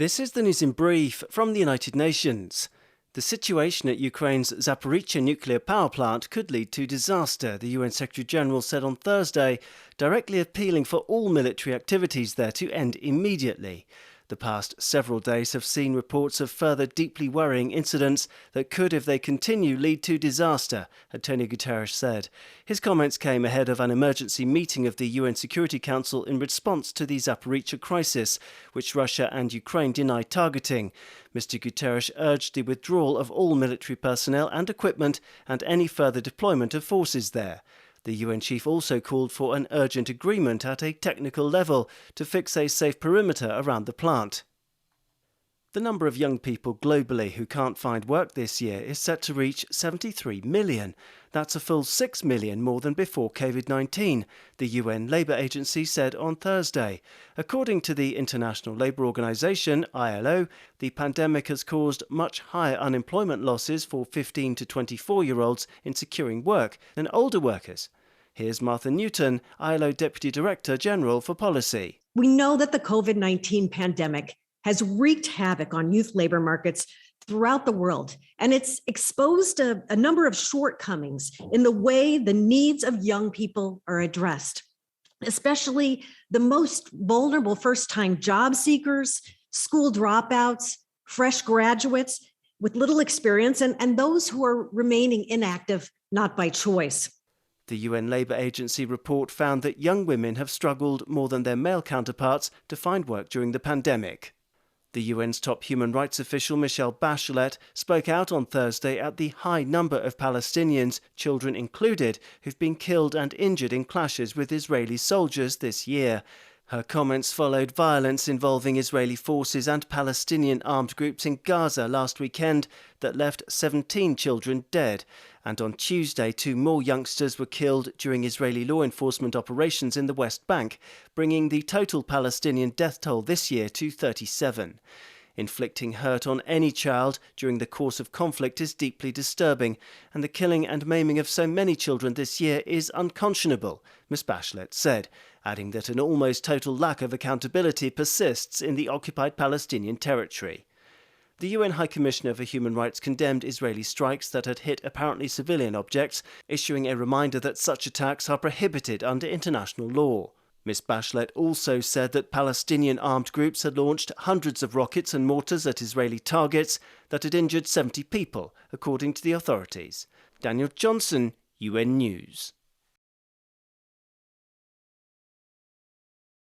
This is the news in brief from the United Nations. The situation at Ukraine's Zaporizhzhia nuclear power plant could lead to disaster, the UN Secretary-General said on Thursday, directly appealing for all military activities there to end immediately. The past several days have seen reports of further deeply worrying incidents that could, if they continue, lead to disaster, Antonio Guterres said. His comments came ahead of an emergency meeting of the UN Security Council in response to the Zaporizhzhia crisis, which Russia and Ukraine denied targeting. Mr. Guterres urged the withdrawal of all military personnel and equipment and any further deployment of forces there. The UN chief also called for an urgent agreement at a technical level to fix a safe perimeter around the plant. The number of young people globally who can't find work this year is set to reach 73 million. That's a full 6 million more than before COVID-19, the UN Labour Agency said on Thursday. According to the International Labour Organization, ILO, the pandemic has caused much higher unemployment losses for 15 to 24-year-olds in securing work than older workers. Here's Martha Newton, ILO Deputy Director General for Policy. We know that the COVID-19 pandemic has wreaked havoc on youth labor markets throughout the world, and it's exposed a number of shortcomings in the way the needs of young people are addressed, especially the most vulnerable first-time job seekers, school dropouts, fresh graduates with little experience, and those who are remaining inactive, not by choice. The UN Labour Agency report found that young women have struggled more than their male counterparts to find work during the pandemic. The UN's top human rights official, Michelle Bachelet, spoke out on Thursday at the high number of Palestinians, children included, who've been killed and injured in clashes with Israeli soldiers this year. Her comments followed violence involving Israeli forces and Palestinian armed groups in Gaza last weekend that left 17 children dead. And on Tuesday, 2 more youngsters were killed during Israeli law enforcement operations in the West Bank, bringing the total Palestinian death toll this year to 37. Inflicting hurt on any child during the course of conflict is deeply disturbing, and the killing and maiming of so many children this year is unconscionable, Ms. Bachelet said, adding that an almost total lack of accountability persists in the occupied Palestinian territory. The UN High Commissioner for Human Rights condemned Israeli strikes that had hit apparently civilian objects, issuing a reminder that such attacks are prohibited under international law. Ms. Bachelet also said that Palestinian armed groups had launched hundreds of rockets and mortars at Israeli targets that had injured 70 people, according to the authorities. Daniel Johnson, UN News.